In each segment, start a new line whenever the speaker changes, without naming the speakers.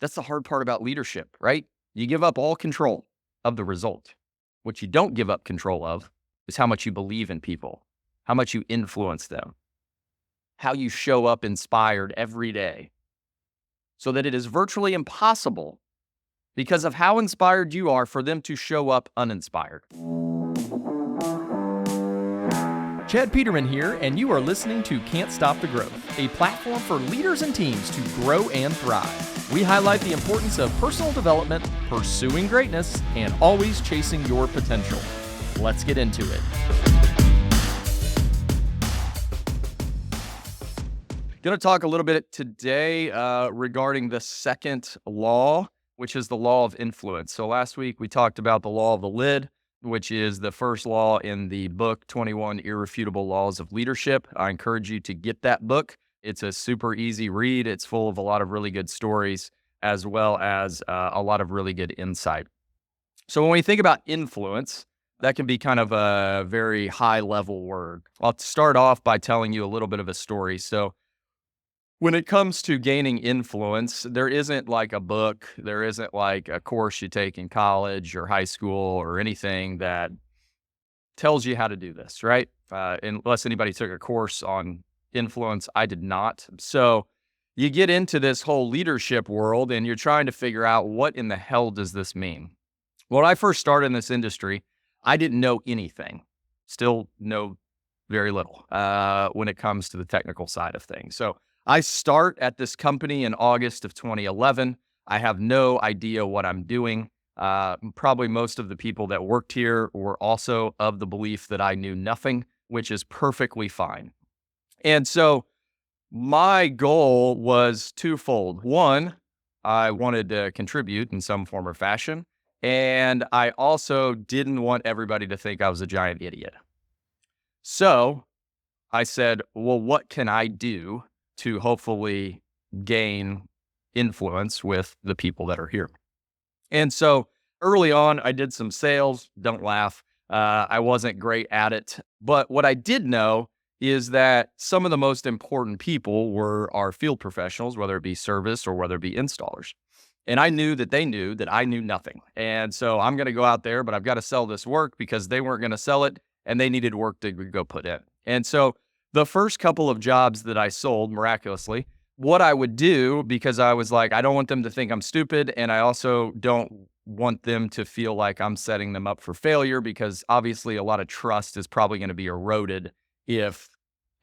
That's the hard part about leadership, right? You give up all control of the result. What you don't give up control of is how much you believe in people, how much you influence them, how you show up inspired every day, so that it is virtually impossible because of how inspired you are for them to show up uninspired.
Chad Peterman here, and you are listening to Can't Stop the Growth, a platform for leaders and teams to grow and thrive. We highlight the importance of personal development, pursuing greatness, and always chasing your potential. Let's get into it.
Going to talk a little bit today regarding the second law, which is the law of influence. So last week we talked about the law of the lid, which is the first law in the book, 21 Irrefutable Laws of Leadership. I encourage you to get that book. It's a super easy read. It's full of a lot of really good stories, as well as a lot of really good insight. So when we think about influence, that can be kind of a very high level word. I'll start off by telling you a little bit of a story. So when it comes to gaining influence, there isn't like a book, there isn't like a course you take in college or high school or anything that tells you how to do this, right? Unless anybody took a course on influence, I did not. So you get into this whole leadership world and you're trying to figure out, what in the hell does this mean? When I first started in this industry, I didn't know anything, still know very little when it comes to the technical side of things. So I start at this company in August of 2011. I have no idea what I'm doing. Probably most of the people that worked here were also of the belief that I knew nothing, which is perfectly fine. And so my goal was twofold. One, I wanted to contribute in some form or fashion. And I also didn't want everybody to think I was a giant idiot. So I said, well, what can I do to hopefully gain influence with the people that are here? And so early on, I did some sales. Don't laugh. I wasn't great at it. But what I did know is that some of the most important people were our field professionals, whether it be service or whether it be installers. And I knew that they knew that I knew nothing. And so I'm going to go out there, but I've got to sell this work because they weren't going to sell it and they needed work to go put in. And so the first couple of jobs that I sold, miraculously, what I would do, because I was like, I don't want them to think I'm stupid, and I also don't want them to feel like I'm setting them up for failure, because obviously a lot of trust is probably going to be eroded if,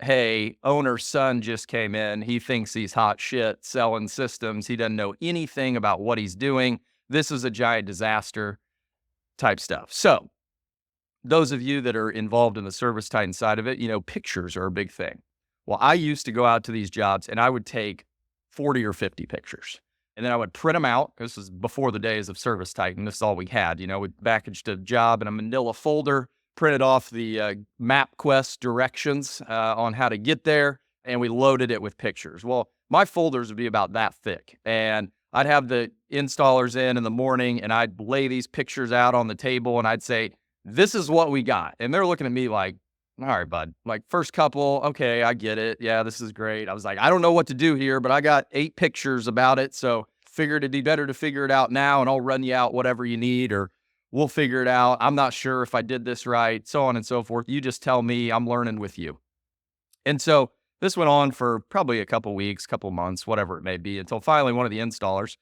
hey, owner's son just came in, he thinks he's hot shit selling systems, he doesn't know anything about what he's doing, this is a giant disaster type stuff. So those of you that are involved in the service Titan side of it, pictures are a big thing. Well, I used to go out to these jobs and I would take 40 or 50 pictures. And then I would print them out. This is before the days of Service Titan. This is all we had. We packaged a job in a manila folder, printed off the MapQuest directions on how to get there, and we loaded it with pictures. Well, my folders would be about that thick. And I'd have the installers in the morning, and I'd lay these pictures out on the table, and I'd say, this is what we got. And they're looking at me like, all right, bud, like first couple, okay, I get it. Yeah, this is great. I was like, I don't know what to do here, but I got 8 pictures about it. So figured it'd be better to figure it out now, and I'll run you out whatever you need, or we'll figure it out. I'm not sure if I did this right, so on and so forth. You just tell me, I'm learning with you. And so this went on for probably a couple weeks, couple months, whatever it may be, until finally one of the installers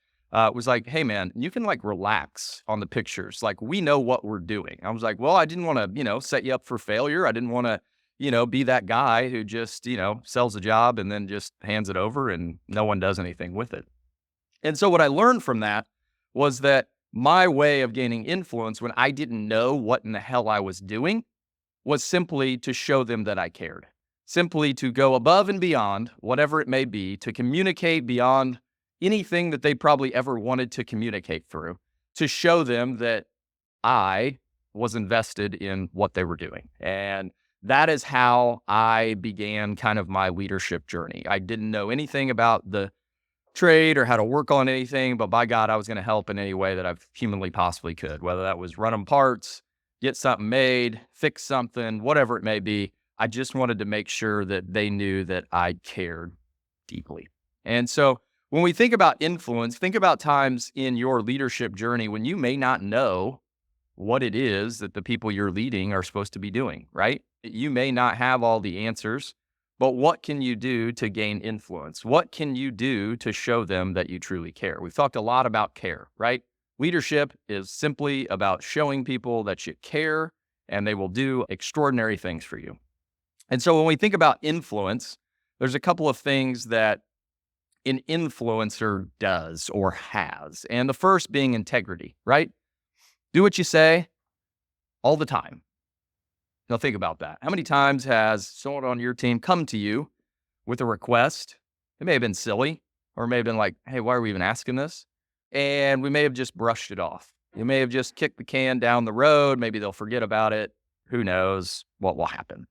was like, hey man, you can like relax on the pictures. Like, we know what we're doing. I was like, well, I didn't want to, set you up for failure. I didn't want to, be that guy who just, sells a job and then just hands it over and no one does anything with it. And so what I learned from that was that my way of gaining influence when I didn't know what in the hell I was doing was simply to show them that I cared, simply to go above and beyond whatever it may be, to communicate beyond anything that they probably ever wanted to communicate through, to show them that I was invested in what they were doing. And that is how I began kind of my leadership journey. I didn't know anything about the trade or how to work on anything, but by God, I was going to help in any way that I humanly possibly could, whether that was run them parts, get something made, fix something, whatever it may be. I just wanted to make sure that they knew that I cared deeply. And so When we think about influence, think about times in your leadership journey when you may not know what it is that the people you're leading are supposed to be doing, right? You may not have all the answers, but what can you do to gain influence? What can you do to show them that you truly care? We've talked a lot about care, right? Leadership is simply about showing people that you care and they will do extraordinary things for you. And so when we think about influence, there's a couple of things that an influencer does or has. And the first being integrity, right? Do what you say all the time. Now think about that. How many times has someone on your team come to you with a request? It may have been silly, or it may have been like, hey, why are we even asking this? And we may have just brushed it off. You may have just kicked the can down the road. Maybe they'll forget about it. Who knows what will happen?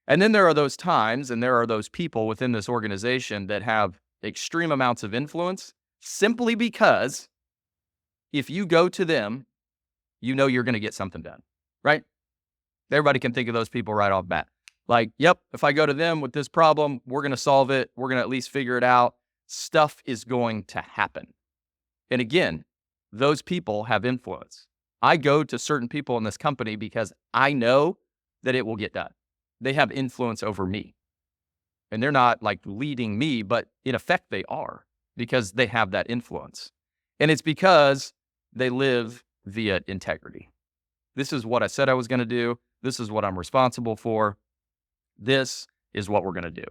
And then there are those times, and there are those people within this organization that have extreme amounts of influence simply because if you go to them, you know you're going to get something done, right? Everybody can think of those people right off bat. Like, yep, if I go to them with this problem, we're going to solve it. We're going to at least figure it out. Stuff is going to happen. And again, those people have influence. I go to certain people in this company because I know that it will get done. They have influence over me. And they're not like leading me, but in effect they are because they have that influence. And it's because they live via integrity. This is what I said I was going to do. This is what I'm responsible for. This is what we're going to do.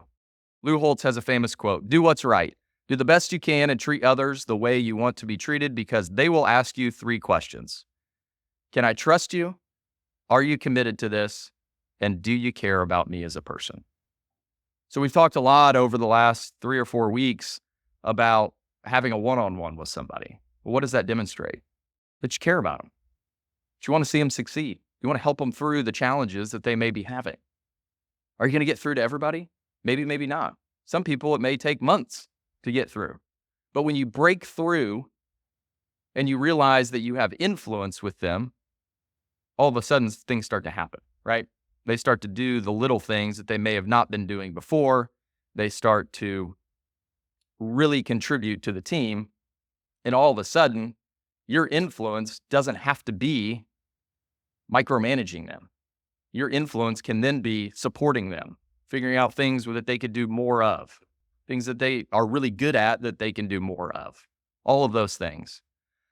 Lou Holtz has a famous quote, do what's right. Do the best you can and treat others the way you want to be treated because they will ask you 3 questions. Can I trust you? Are you committed to this? And do you care about me as a person? So we've talked a lot over the last 3 or 4 weeks about having a one-on-one with somebody. Well, what does that demonstrate? That you care about them. That you want to see them succeed. You want to help them through the challenges that they may be having. Are you going to get through to everybody? Maybe, maybe not. Some people, it may take months to get through. But when you break through and you realize that you have influence with them, all of a sudden things start to happen, right? They start to do the little things that they may have not been doing before. They start to really contribute to the team. And all of a sudden, your influence doesn't have to be micromanaging them. Your influence can then be supporting them, figuring out things that they could do more of, things that they are really good at that they can do more of, all of those things.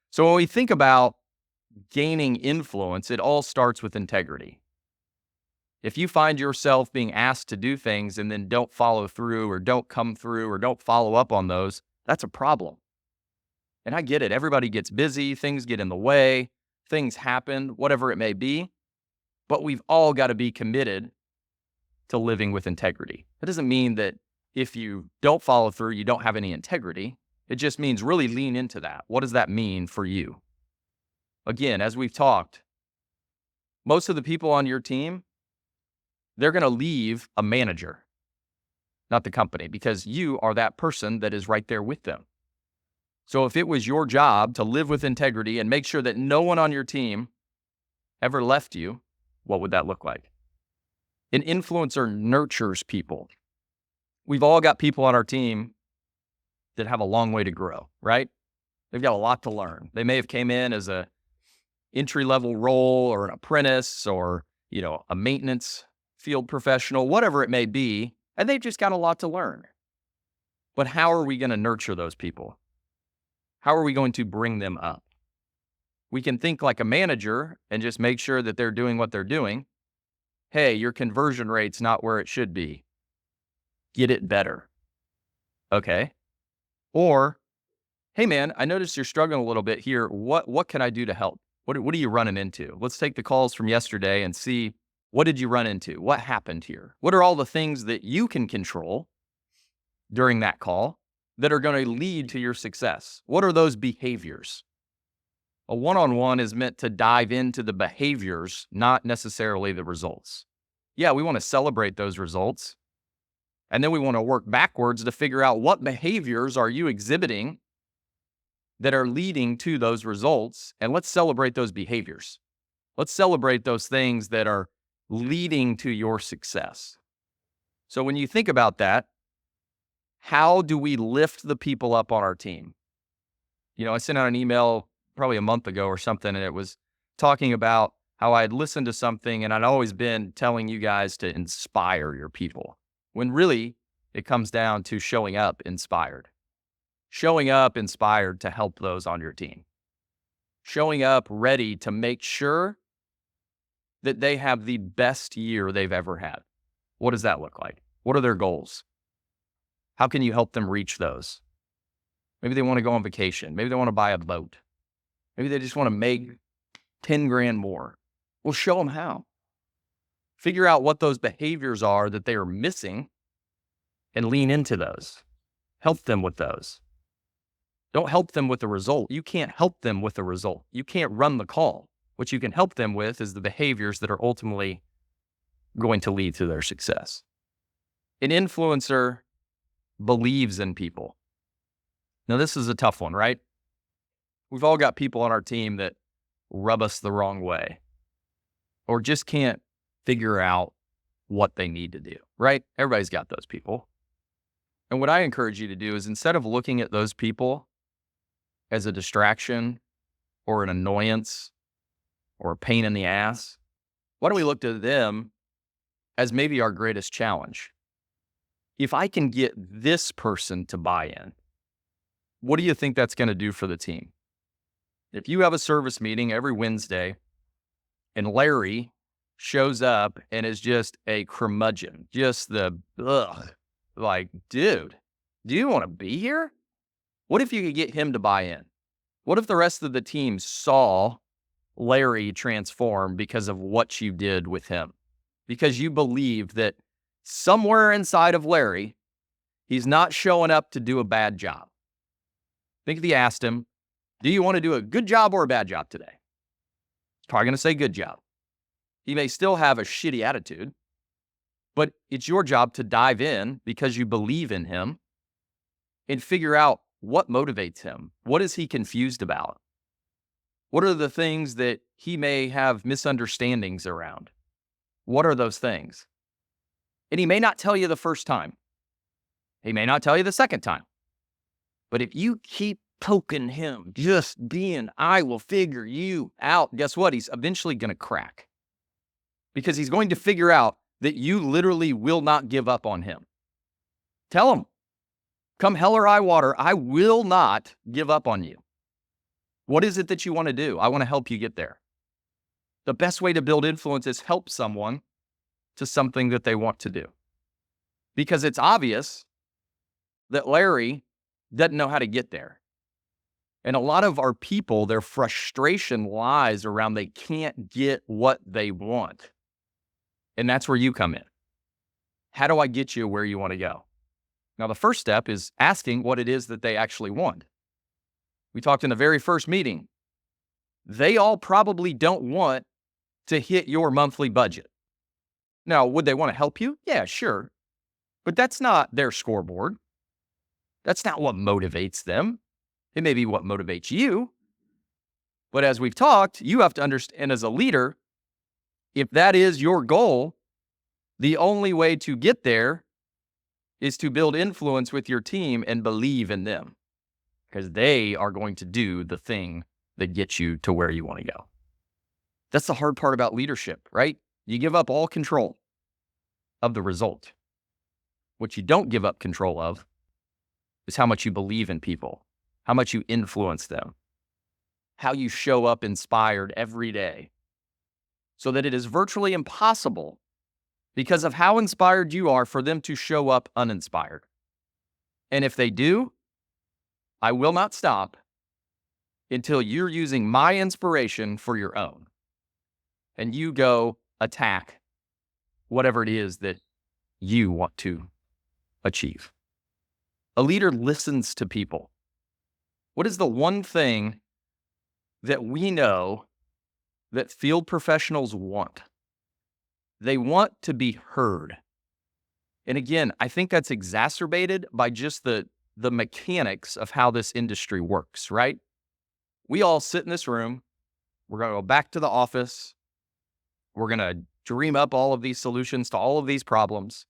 So when we think about gaining influence, it all starts with integrity. If you find yourself being asked to do things and then don't follow through or don't come through or don't follow up on those, that's a problem. And I get it. Everybody gets busy. Things get in the way. Things happen, whatever it may be. But we've all got to be committed to living with integrity. That doesn't mean that if you don't follow through, you don't have any integrity. It just means really lean into that. What does that mean for you? Again, as we've talked, most of the people on your team, they're going to leave a manager, not the company, because you are that person that is right there with them. So if it was your job to live with integrity and make sure that no one on your team ever left you, what would that look like? An influencer nurtures people. We've all got people on our team that have a long way to grow, right? They've got a lot to learn. They may have came in as a entry-level role or an apprentice or, a maintenance field professional, whatever it may be, and they've just got a lot to learn. But how are we going to nurture those people? How are we going to bring them up? We can think like a manager and just make sure that they're doing what they're doing. Hey, your conversion rate's not where it should be. Get it better. Okay. Or, hey man, I noticed you're struggling a little bit here. What can I do to help? What are you running into? Let's take the calls from yesterday and see, what did you run into? What happened here? What are all the things that you can control during that call that are going to lead to your success? What are those behaviors? A one-on-one is meant to dive into the behaviors, not necessarily the results. Yeah, we want to celebrate those results. And then we want to work backwards to figure out what behaviors are you exhibiting that are leading to those results. And let's celebrate those behaviors. Let's celebrate those things that are leading to your success. So when you think about that, How do we lift the people up on our team? I sent out an email probably a month ago or something, and it was talking about how I had listened to something and I'd always been telling you guys to inspire your people, when really it comes down to showing up inspired to help those on your team, showing up ready to make sure that they have the best year they've ever had. What does that look like? What are their goals? How can you help them reach those? Maybe they want to go on vacation. Maybe they want to buy a boat. Maybe they just want to make 10 grand more. Well, show them how. Figure out what those behaviors are that they are missing and lean into those. Help them with those. Don't help them with the result. You can't help them with the result. You can't run the call. What you can help them with is the behaviors that are ultimately going to lead to their success. An influencer believes in people. Now, this is a tough one, right? We've all got people on our team that rub us the wrong way or just can't figure out what they need to do, right? Everybody's got those people. And what I encourage you to do is, instead of looking at those people as a distraction or an annoyance or a pain in the ass, why don't we look to them as maybe our greatest challenge? If I can get this person to buy in, what do you think that's going to do for the team? If you have a service meeting every Wednesday and Larry shows up and is just a curmudgeon, just like, dude, do you want to be here? What if you could get him to buy in? What if the rest of the team saw Larry transform because of what you did with him? Because you believed that somewhere inside of Larry, he's not showing up to do a bad job. Think if you asked him, do you want to do a good job or a bad job today? He's probably going to say good job. He may still have a shitty attitude, but it's your job to dive in because you believe in him and figure out what motivates him. What is he confused about? What are the things that he may have misunderstandings around? What are those things? And he may not tell you the first time. He may not tell you the second time. But if you keep poking him, just being, I will figure you out, guess what? He's eventually going to crack. Because he's going to figure out that you literally will not give up on him. Tell him, come hell or high water, I will not give up on you. What is it that you want to do? I want to help you get there. The best way to build influence is help someone to something that they want to do. Because it's obvious that Larry doesn't know how to get there. And a lot of our people, their frustration lies around they can't get what they want. And that's where you come in. How do I get you where you want to go? Now, the first step is asking what it is that they actually want. We talked in the very first meeting. They all probably don't want to hit your monthly budget. Now, would they want to help you? Yeah, sure. But that's not their scoreboard. That's not what motivates them. It may be what motivates you. But as we've talked, you have to understand as a leader, if that is your goal, the only way to get there is to build influence with your team and believe in them, because they are going to do the thing that gets you to where you want to go. That's the hard part about leadership, right? You give up all control of the result. What you don't give up control of is how much you believe in people, how much you influence them, how you show up inspired every day, so that it is virtually impossible, because of how inspired you are, for them to show up uninspired. And if they do, I will not stop until you're using my inspiration for your own. And you go attack whatever it is that you want to achieve. A leader listens to people. What is the one thing that we know that field professionals want? They want to be heard. And again, I think that's exacerbated by just the mechanics of how this industry works, right? We all sit in this room. We're going to go back to the office. We're going to dream up all of these solutions to all of these problems.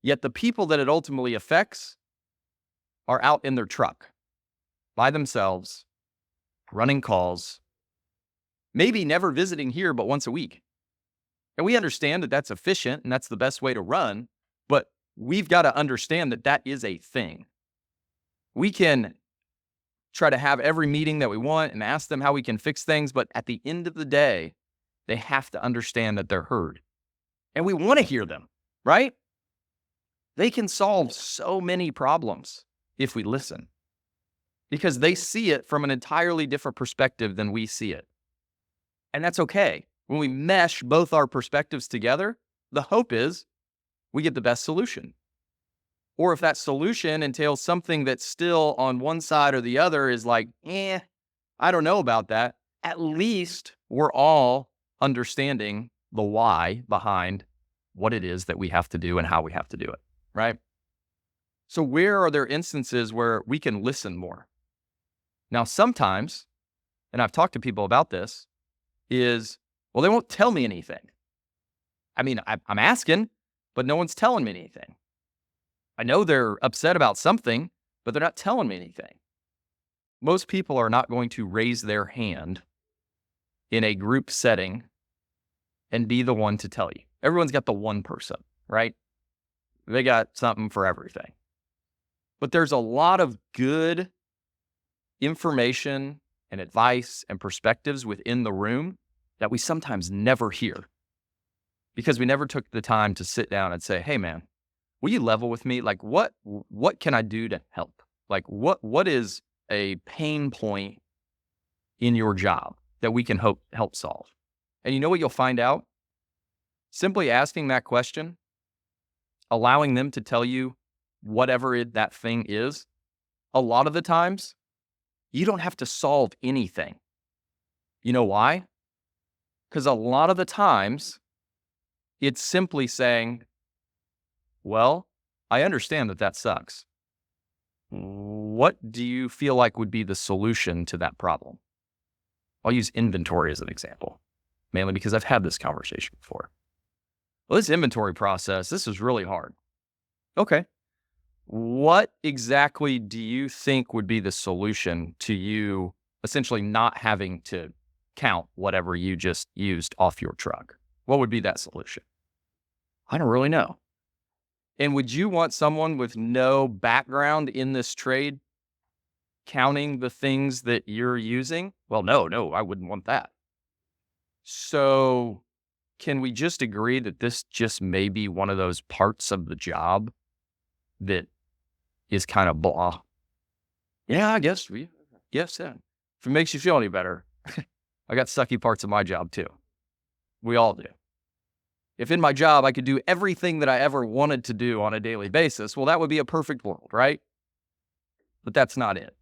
Yet the people that it ultimately affects are out in their truck by themselves, running calls, maybe never visiting here but once a week. And we understand that that's efficient and that's the best way to run, but we've got to understand that that is a thing. We can try to have every meeting that we want and ask them how we can fix things, but at the end of the day, they have to understand that they're heard. And we want to hear them, right? They can solve so many problems if we listen, because they see it from an entirely different perspective than we see it. And that's okay. When we mesh both our perspectives together, the hope is we get the best solution. Or if that solution entails something that's still on one side or the other is like, I don't know about that, at least we're all understanding the why behind what it is that we have to do and how we have to do it, right? So where are there instances where we can listen more? Now, sometimes, and I've talked to people about this, is, well, they won't tell me anything. I mean, I'm asking, but no one's telling me anything. I know they're upset about something, but they're not telling me anything. Most people are not going to raise their hand in a group setting and be the one to tell you. Everyone's got the one person, right? They got something for everything. But there's a lot of good information and advice and perspectives within the room that we sometimes never hear because we never took the time to sit down and say, hey, man, will you level with me? Like, what can I do to help? Like, what is a pain point in your job that we can help solve? And you know what you'll find out? Simply asking that question, allowing them to tell you whatever that thing is, a lot of the times, you don't have to solve anything. You know why? Because a lot of the times, it's simply saying, well, I understand that sucks. What do you feel like would be the solution to that problem? I'll use inventory as an example, mainly because I've had this conversation before. Well, this inventory process, this is really hard. Okay. What exactly do you think would be the solution to you essentially not having to count whatever you just used off your truck? What would be that solution? I don't really know. And would you want someone with no background in this trade counting the things that you're using? Well, no, I wouldn't want that. So can we just agree that this just may be one of those parts of the job that is kind of blah? Yeah, I guess. Yes, yeah. If it makes you feel any better, I got sucky parts of my job too. We all do. If in my job I could do everything that I ever wanted to do on a daily basis, well, that would be a perfect world, right? But that's not it.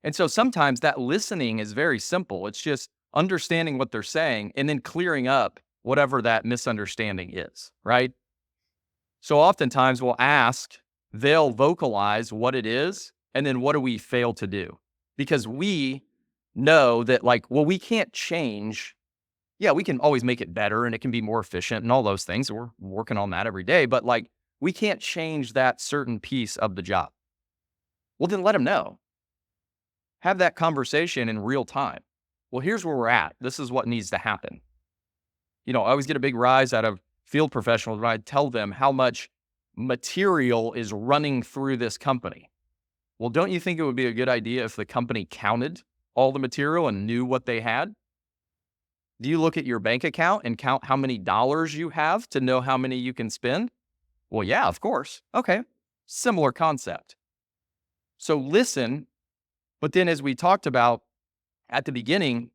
And so sometimes that listening is very simple. It's just understanding what they're saying and then clearing up whatever that misunderstanding is, right? So oftentimes we'll ask, they'll vocalize what it is, and then what do we fail to do? Because we know that, like, well, we can't change. Yeah, we can always make it better and it can be more efficient and all those things. We're working on that every day, but like, we can't change that certain piece of the job. Well, then let them know. Have that conversation in real time. Well, here's where we're at. This is what needs to happen. You know, I always get a big rise out of field professionals when I tell them how much material is running through this company. Well, don't you think it would be a good idea if the company counted all the material and knew what they had? Do you look at your bank account and count how many dollars you have to know how many you can spend? Well, yeah, of course. Okay. Similar concept. So listen, but then as we talked about at the beginning,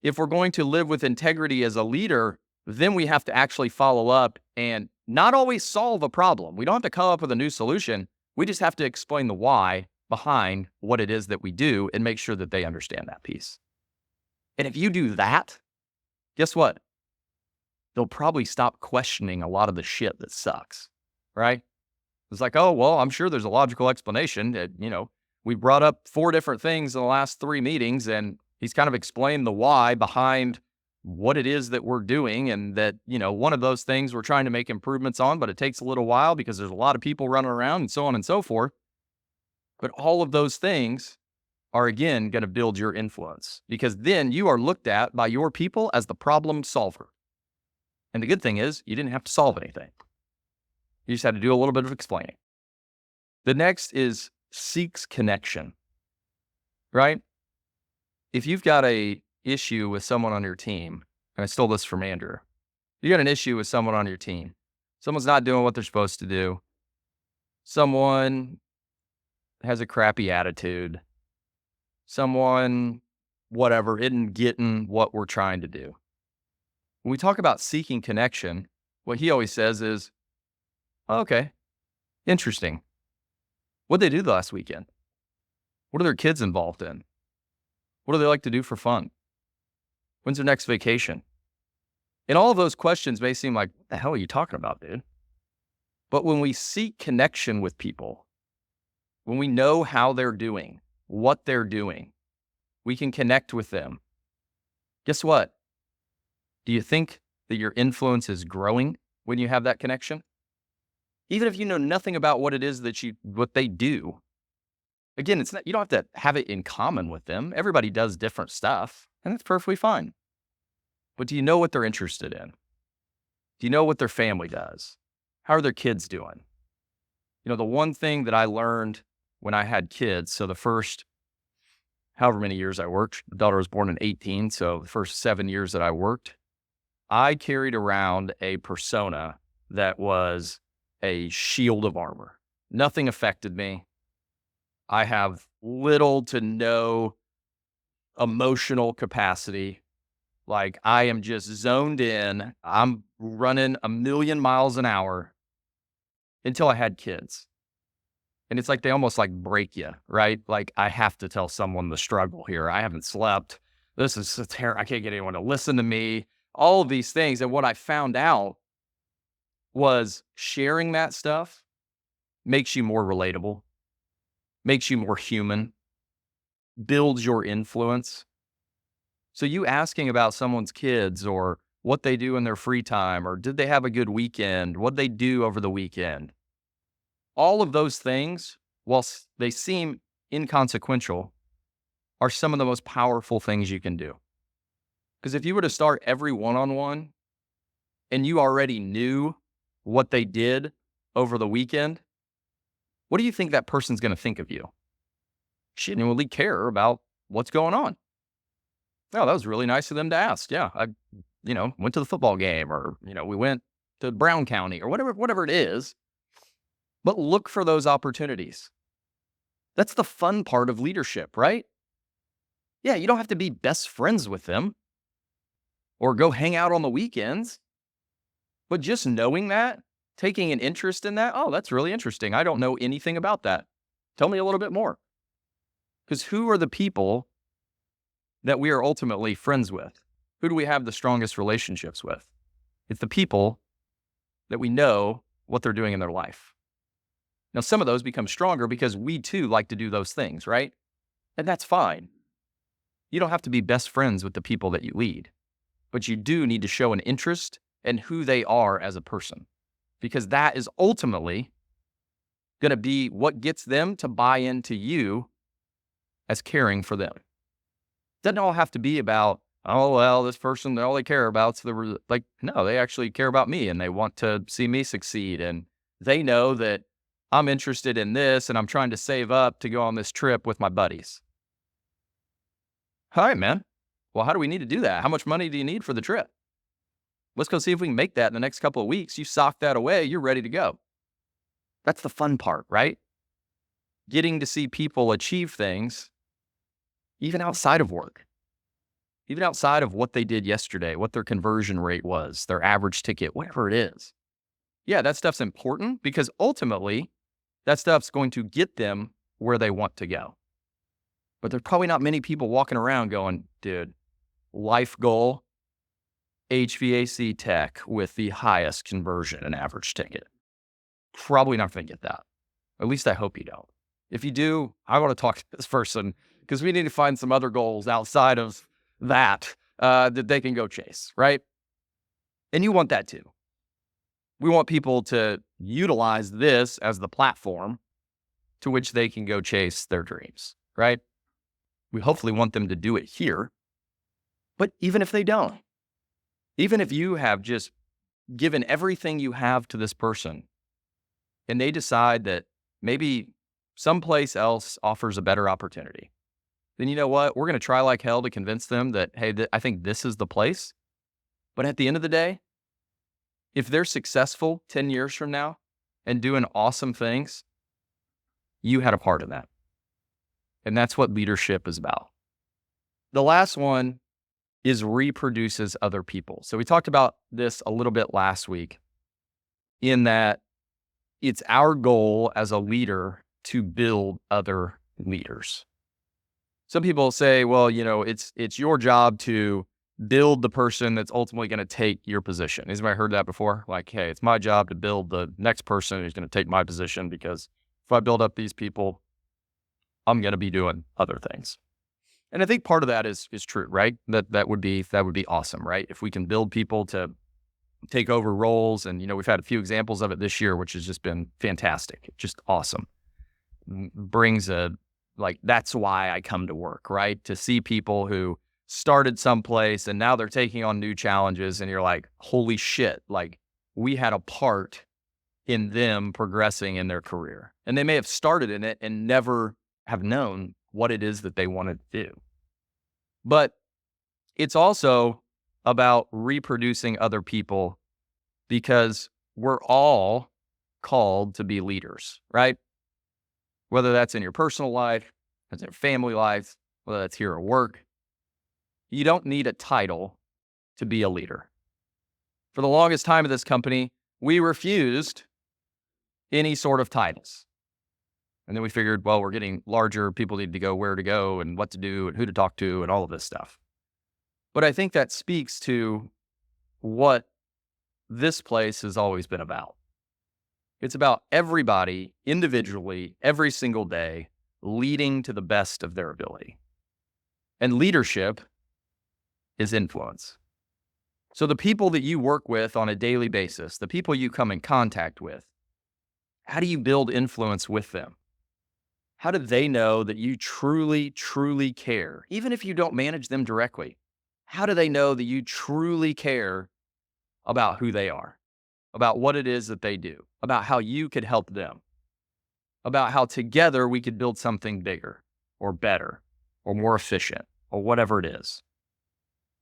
if we're going to live with integrity as a leader, then we have to actually follow up and not always solve a problem. We don't have to come up with a new solution. We just have to explain the why behind what it is that we do and make sure that they understand that piece. And if you do that, guess what? They'll probably stop questioning a lot of the shit that sucks, right? It's like, oh, well, I'm sure there's a logical explanation. That, you know, we brought up 4 different things in the last 3 meetings, and he's kind of explained the why behind what it is that we're doing, and that, you know, one of those things we're trying to make improvements on, but it takes a little while because there's a lot of people running around and so on and so forth. But all of those things are, again, going to build your influence because then you are looked at by your people as the problem solver. And the good thing is you didn't have to solve anything. You just had to do a little bit of explaining. The next is seeks connection, right? If you've got a issue with someone on your team, and I stole this from Andrew, you got an issue with someone on your team. Someone's not doing what they're supposed to do. Someone has a crappy attitude. Someone, whatever, isn't getting what we're trying to do. When we talk about seeking connection, what he always says is, oh, okay, interesting. What'd they do the last weekend? What are their kids involved in? What do they like to do for fun? When's their next vacation? And all of those questions may seem like, what the hell are you talking about, dude? But when we seek connection with people, when we know how they're doing, what they're doing, we can connect with them. Guess what? Do you think that your influence is growing when you have that connection? Even if you know nothing about what it is what they do. Again, it's not, you don't have to have it in common with them. Everybody does different stuff, and that's perfectly fine. But do you know what they're interested in? Do you know what their family does? How are their kids doing? The one thing that I learned when I had kids, so the first however many years I worked, my daughter was born in 18, so the first 7 years that I worked, I carried around a persona that was a shield of armor. Nothing affected me. I have little to no emotional capacity. Like I am just zoned in. I'm running 1,000,000 miles an hour until I had kids. And it's like they almost like break you, right? Like I have to tell someone the struggle here. I haven't slept. This is terrible. I can't get anyone to listen to me. All of these things. And what I found out was sharing that stuff makes you more relatable, makes you more human, builds your influence. So you asking about someone's kids or what they do in their free time, or did they have a good weekend? What they do over the weekend? All of those things, whilst they seem inconsequential, are some of the most powerful things you can do. Because if you were to start every one-on-one and you already knew what they did over the weekend, what do you think that person's going to think of you? Genuinely care about what's going on. Oh, that was really nice of them to ask. Yeah, I went to the football game, or, we went to Brown County or whatever it is. But look for those opportunities. That's the fun part of leadership, right? Yeah, you don't have to be best friends with them or go hang out on the weekends. But just knowing that, taking an interest in that, oh, that's really interesting. I don't know anything about that. Tell me a little bit more. Because who are the people that we are ultimately friends with? Who do we have the strongest relationships with? It's the people that we know what they're doing in their life. Now, some of those become stronger because we too like to do those things, right? And that's fine. You don't have to be best friends with the people that you lead, but you do need to show an interest in who they are as a person, because that is ultimately going to be what gets them to buy into you as caring for them. It doesn't all have to be about, oh, well, this person, all they care about. So no, they actually care about me and they want to see me succeed. And they know that I'm interested in this and I'm trying to save up to go on this trip with my buddies. All right, man. Well, how do we need to do that? How much money do you need for the trip? Let's go see if we can make that in the next couple of weeks. You sock that away, you're ready to go. That's the fun part, right? Getting to see people achieve things, even outside of work, even outside of what they did yesterday, what their conversion rate was, their average ticket, whatever it is. Yeah, that stuff's important because ultimately that stuff's going to get them where they want to go. But there's probably not many people walking around going, dude, life goal, HVAC tech with the highest conversion and average ticket. Probably not going to get that. At least I hope you don't. If you do, I want to talk to this person because we need to find some other goals outside of that that they can go chase, right? And you want that too. We want people to utilize this as the platform to which they can go chase their dreams, right? We hopefully want them to do it here. But even if they don't, even if you have just given everything you have to this person and they decide that maybe someplace else offers a better opportunity, then you know what? We're going to try like hell to convince them that, hey, I think this is the place. But at the end of the day, if they're successful 10 years from now and doing awesome things, you had a part in that. And that's what leadership is about. The last one is reproduces other people. So we talked about this a little bit last week in that it's our goal as a leader to build other leaders. Some people say, well, it's your job to build the person that's ultimately going to take your position. Has anybody heard that before? Like, hey, it's my job to build the next person who's going to take my position, because if I build up these people, I'm going to be doing other things. And I think part of that is true, right? That would be awesome, right? If we can build people to take over roles, and we've had a few examples of it this year, which has just been fantastic, just awesome. Brings that's why I come to work, right? To see people who started someplace and now they're taking on new challenges, and you're like, holy shit, like we had a part in them progressing in their career. And they may have started in it and never have known what it is that they wanted to do. But it's also about reproducing other people, because we're all called to be leaders, right? Whether that's in your personal life, that's in your family life, whether that's here at work, you don't need a title to be a leader. For the longest time of this company, we refused any sort of titles. And then we figured, well, we're getting larger. People need to go where to go and what to do and who to talk to and all of this stuff. But I think that speaks to what this place has always been about. It's about everybody individually, every single day, leading to the best of their ability. And leadership is influence. So the people that you work with on a daily basis, the people you come in contact with, how do you build influence with them? How do they know that you truly, truly care? Even if you don't manage them directly, how do they know that you truly care about who they are, about what it is that they do, about how you could help them, about how together we could build something bigger or better or more efficient or whatever it is?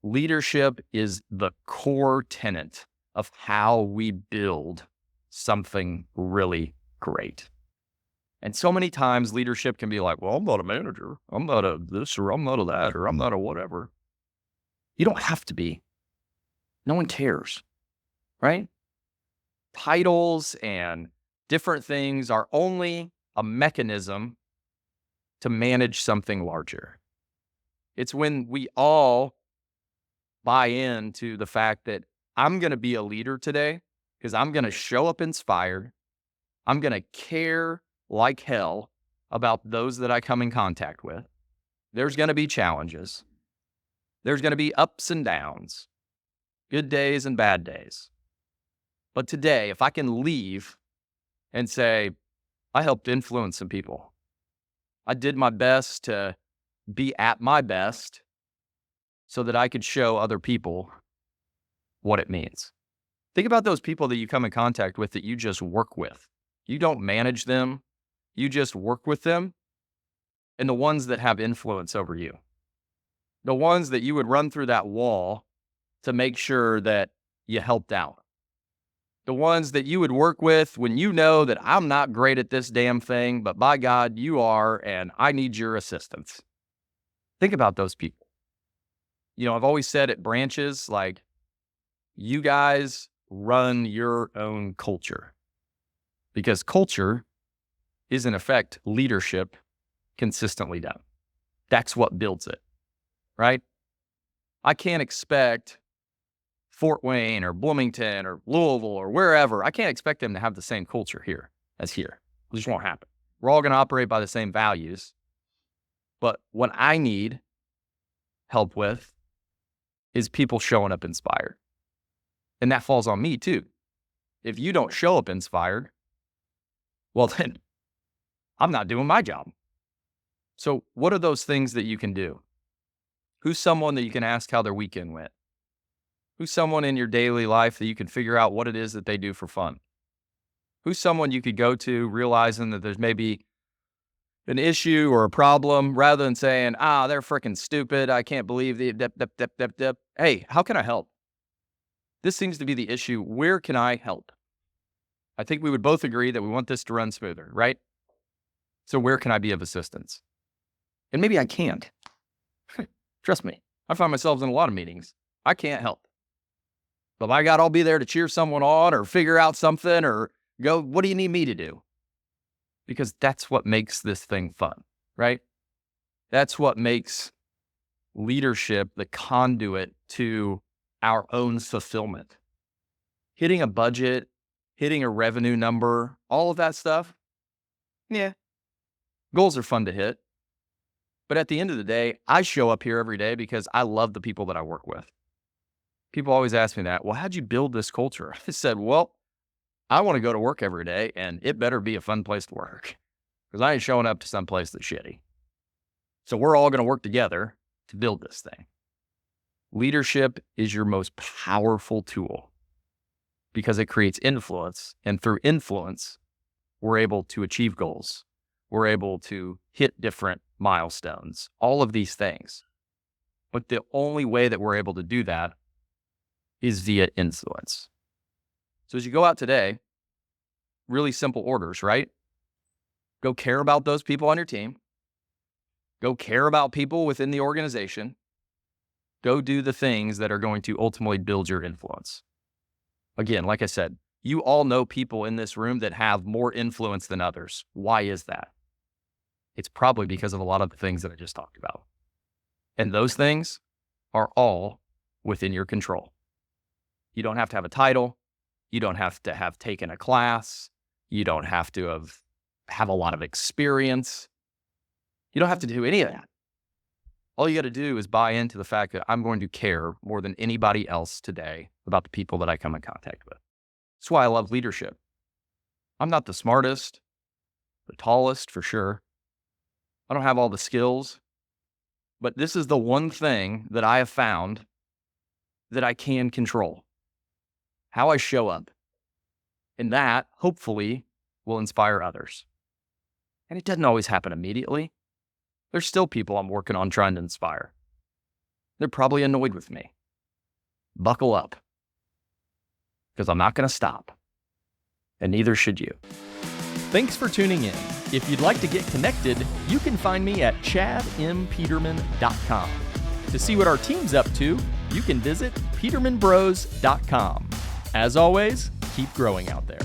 Leadership is the core tenet of how we build something really great. And so many times leadership can be like, well, I'm not a manager. I'm not a this, or I'm not a that, or I'm not a whatever. You don't have to be. No one cares, right? Titles and different things are only a mechanism to manage something larger. It's when we all buy into the fact that I'm going to be a leader today because I'm going to show up inspired. I'm going to care like hell about those that I come in contact with. There's going to be challenges. There's going to be ups and downs, good days and bad days. But today, if I can leave and say, I helped influence some people. I did my best to be at my best so that I could show other people what it means. Think about those people that you come in contact with that you just work with. You don't manage them. You just work with them. And the ones that have influence over you. The ones that you would run through that wall to make sure that you helped out. The ones that you would work with when you know that I'm not great at this damn thing, but by God, you are, and I need your assistance. Think about those people. I've always said at branches, like, you guys run your own culture, because culture is, in effect, leadership consistently done. That's what builds it, right? I can't expect Fort Wayne or Bloomington or Louisville or wherever, I can't expect them to have the same culture here as here. It just won't happen. We're all going to operate by the same values. But what I need help with is people showing up inspired. And that falls on me too. If you don't show up inspired, well then, I'm not doing my job. So what are those things that you can do? Who's someone that you can ask how their weekend went? Who's someone in your daily life that you can figure out what it is that they do for fun? Who's someone you could go to realizing that there's maybe an issue or a problem, rather than saying, they're freaking stupid. I can't believe the. Hey, how can I help? This seems to be the issue. Where can I help? I think we would both agree that we want this to run smoother, right? So where can I be of assistance? And maybe I can't. Trust me, I find myself in a lot of meetings. I can't help. But by God, I'll be there to cheer someone on or figure out something or go, what do you need me to do? Because that's what makes this thing fun, right? That's what makes leadership the conduit to our own fulfillment. Hitting a budget, hitting a revenue number, all of that stuff, yeah, goals are fun to hit. But at the end of the day, I show up here every day because I love the people that I work with. People always ask me that, well, how'd you build this culture? I said, well, I want to go to work every day and it better be a fun place to work because I ain't showing up to some place that's shitty. So we're all going to work together to build this thing. Leadership is your most powerful tool because it creates influence. And through influence, we're able to achieve goals. We're able to hit different milestones, all of these things. But the only way that we're able to do that is via influence. So as you go out today, really simple orders, right? Go care about those people on your team. Go care about people within the organization. Go do the things that are going to ultimately build your influence. Again, like I said, you all know people in this room that have more influence than others. Why is that? It's probably because of a lot of the things that I just talked about. And those things are all within your control. You don't have to have a title. You don't have to have taken a class. You don't have to have a lot of experience. You don't have to do any of that. All you got to do is buy into the fact that I'm going to care more than anybody else today about the people that I come in contact with. That's why I love leadership. I'm not the smartest, the tallest for sure. I don't have all the skills, but this is the one thing that I have found that I can control. How I show up. And that, hopefully, will inspire others. And it doesn't always happen immediately. There's still people I'm working on trying to inspire. They're probably annoyed with me. Buckle up. Because I'm not going to stop. And neither should you.
Thanks for tuning in. If you'd like to get connected, you can find me at chadmpeterman.com. To see what our team's up to, you can visit petermanbros.com. As always, keep growing out there.